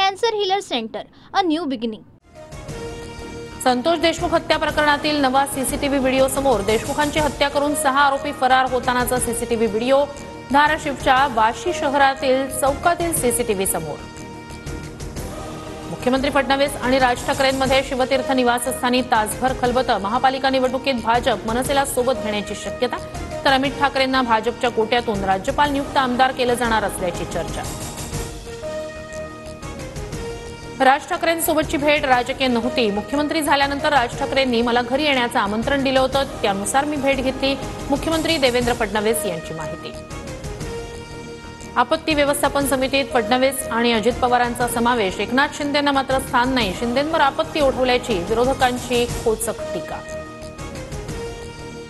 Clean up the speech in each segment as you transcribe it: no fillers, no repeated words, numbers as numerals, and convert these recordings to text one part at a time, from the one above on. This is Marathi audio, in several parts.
Cancer healer centre, a new beginning. Santosh Deshmukh हत्या प्रकरणातील नवा सीसीटीव्ही व्हिडिओ समोर. देशमुखांची हत्या करून 6 आरोपी फरार होतानाचा सीसीटीव्ही व्हिडिओ. धाराशिवच्या वाशी शहरातील चौकातील सीसीटीव्ही समोर. मुख्यमंत्री फडणवीस आणि राज ठाकरेंमध्ये शिवतीर्थ निवासस्थानी तासभर खलबतं. महापालिका निवडणुकीत भाजप मनसेला सोबत घेण्याची शक्यता, तर अमित ठाकरेंना भाजपच्या कोट्यातून राज्यपाल नियुक्त आमदार केलं जाणार असल्याची चर्चा. राज ठाकरेंसोबतची भेट राजकीय नव्हती. मुख्यमंत्री झाल्यानंतर राज ठाकरेंनी मला घरी येण्याचं आमंत्रण दिलं होतं, त्यानुसार मी भेट घेतली. मुख्यमंत्री देवेंद्र फडणवीस यांची माहिती. आपत्ती व्यवस्थापन समितीत फडणवीस आणि अजित पवारांचा समावेश. एकनाथ शिंदेंना मात्र स्थान नाही. शिंदेंवर आपत्ती ओढवल्याची विरोधकांची खोचक टीका.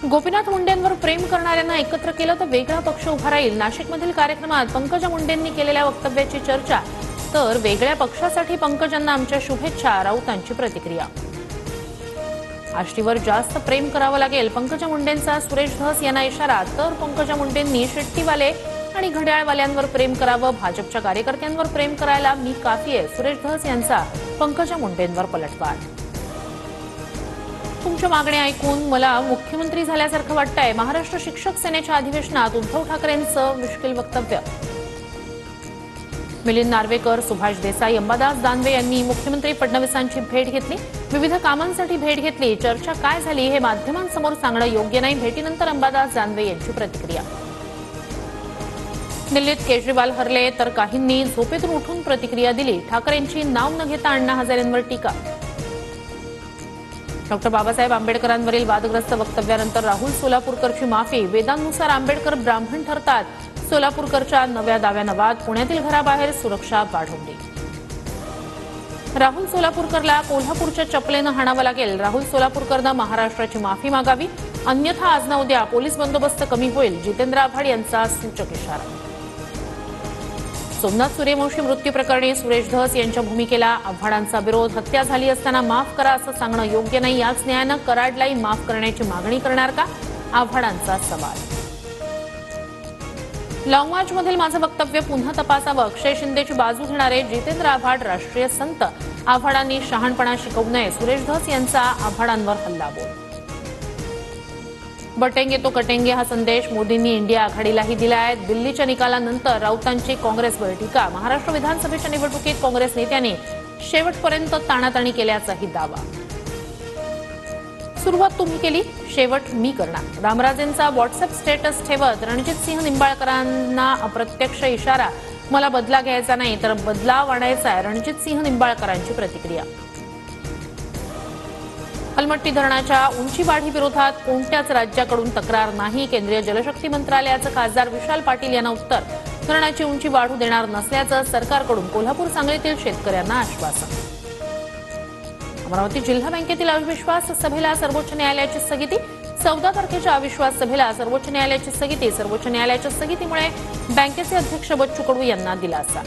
गोपीनाथ मुंडेंवर प्रेम करणाऱ्यांना एकत्र केलं तर वेगळा पक्ष उभा राहील. नाशिकमधील कार्यक्रमात पंकजा मुंडेंनी केलेल्या वक्तव्याची चर्चा, तर वेगळ्या पक्षासाठी पंकजांना आमच्या शुभेच्छा, राऊतांची प्रतिक्रिया. आष्टीवर जास्त प्रेम करावं लागेल, पंकजा मुंडेंचा सुरेश धस यांना इशारा. तर पंकजा मुंडेंनी शिट्टीवाले आणि घड्याळवाल्यांवर प्रेम करावं, भाजपच्या कार्यकर्त्यांवर प्रेम करायला मी काफी आहे, सुरेश धस यांचा पंकजा मुंडेंवर पलटवार. तुमच्या मागण्या ऐकून मला मुख्यमंत्री झाल्यासारखं वाटतंय. महाराष्ट्र शिक्षक सेनेच्या अधिवेशनात उद्धव ठाकरेंचं मुश्किल वक्तव्य. मिलिंद नार्वेकर, सुभाष देसाई, अंबादास दानवे यांनी मुख्यमंत्री फडणवीसांची भेट घेतली. विविध कामांसाठी भेट घेतली. चर्चा काय झाली हे माध्यमांसमोर सांगणं योग्य नाही. भेटीनंतर अंबादास दानवे यांची प्रतिक्रिया. दिल्लीत केजरीवाल हरले, तर काहींनी झोपेतून उठून प्रतिक्रिया दिली. ठाकरेंची नाव न घेता अण्णा हजारेंवर टीका. डॉक्टर बाबासाहेब आंबेडकरांवरील वादग्रस्त वक्तव्यानंतर राहुल सोलापूरकरची माफी. वेदांनुसार आंबेडकर ब्राह्मण ठरतात. सोलापूरकरच्या नव्या दाव्यानं वाद. पुण्यातील घराबाहेर सुरक्षा वाढवली. राहुल सोलापूरकरला कोल्हापूरच्या चपलेनं हाणावं लागेल. राहुल सोलापूरकरनं महाराष्ट्राची माफी मागावी, अन्यथा आज ना उद्या पोलीस बंदोबस्त कमी होईल. जितेंद्र आव्हाड यांचा सूचक इशारा. सोमनाथ सूर्यवंशी मृत्यू प्रकरणी सुरेश धस यांच्या भूमिकेला आव्हाडांचा विरोध. हत्या झाली असताना माफ करा असं सांगणं योग्य नाही. याच न्यायानं कराडलाही माफ करण्याची मागणी करणार का, आव्हाडांचा सवाल. लाँग मार्चमधील माझं वक्तव्य पुन्हा तपासावं. अक्षय शिंदेची बाजू घेणारे जितेंद्र आव्हाड राष्ट्रीय संत. आव्हाडांनी शहाणपणा शिकवू नये, सुरेश धस यांचा आव्हाडांवर हल्लाबोल. बटेंगे तो कटेंगे हा संदेश मोदींनी इंडिया आघाडीलाही दिला आहे. दिल्लीच्या निकालानंतर राऊतांची काँग्रेसवर टीका. महाराष्ट्र विधानसभेच्या निवडणुकीत काँग्रेस नेत्यांनी शेवटपर्यंत ताणाताणी केल्याचाही दावा. सुरुवात तुम्ही केली, शेवट मी करणार. रामराजेंचा व्हॉट्सअप स्टेटस ठेवत रणजितसिंह निंबाळकरांना अप्रत्यक्ष इशारा. मला बदला घ्यायचा नाही, तर बदलाव आणायचा आहे, रणजितसिंह निंबाळकरांची प्रतिक्रिया. अलमट्टी धरणाच्या उंची वाढीविरोधात कोणत्याच राज्याकडून तक्रार नाही. केंद्रीय जलशक्ती मंत्रालयाचं खासदार विशाल पाटील यांना उत्तर. धरणाची उंची वाढू देणार नसल्याचं सरकारकडून कोल्हापूर सांगलीतील शेतकऱ्यांना आश्वासन. अमरावती जिल्हा बँकेतील अविश्वास सभेला सर्वोच्च न्यायालयाची स्थगिती. 14 तारखेच्या अविश्वास सभेला सर्वोच्च न्यायालयाची स्थगिती. सर्वोच्च न्यायालयाच्या स्थगितीमुळे बँकेचे अध्यक्ष बच्चू कडू यांना दिलासा.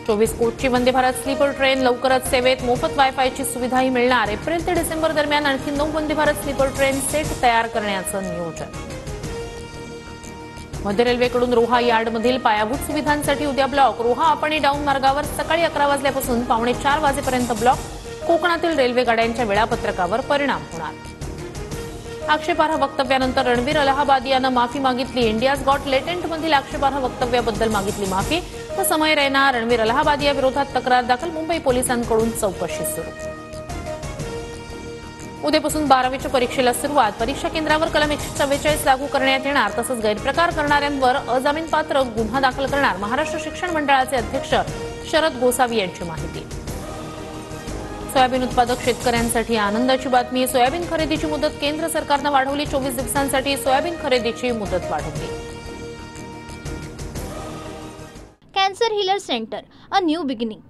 24 कोचची वंदे भारत स्लीपर ट्रेन लवकरच सेवेत. मोफत वायफायची सुविधाही मिळणार. एप्रिल ते डिसेंबर दरम्यान आणखी 9 Vande Bharat sleeper train set तयार करण्याचं नियोजन. मध्य रेल्वेकडून रोहा यार्डमधील पायाभूत सुविधांसाठी उद्या ब्लॉक. रोहा अप आणि डाऊन मार्गावर सकाळी 11 वाजल्यापासून पावणे 4 वाजेपर्यंत ब्लॉक. कोकणातील रेल्वे गाड्यांच्या वेळापत्रकावर परिणाम होणार. आक्षेपार्ह वक्तव्यानंतर रणवीर अलाहाबादियानं माफी मागितली. इंडियाज गॉट लेटेंटमधील आक्षेपार्ह वक्तव्याबद्दल मागितली माफी. तर समय रैना रणवीर अलाहाबादिया विरोधात तक्रार दाखल. मुंबई पोलिसांकडून चौकशी सुरू. उद्यापासून 12वीच्या परीक्षेला सुरुवात. परीक्षा केंद्रावर कलम 144 लागू करण्यात येणार. तसंच गैरप्रकार करणाऱ्यांवर अजामीनपात्र गुन्हा दाखल करणार. महाराष्ट्र शिक्षण मंडळाचे अध्यक्ष शरद गोसावी यांची माहिती. सोयाबीन उत्पादक शेतकऱ्यांसाठी आनंदाची बातमी. सोयाबीन खरेदीची मुदत केंद्र सरकारनं वाढवली. 24 दिवसांसाठी सोयाबीन खरेदीची मुदत वाढवली. Cancer healer centre, a new beginning.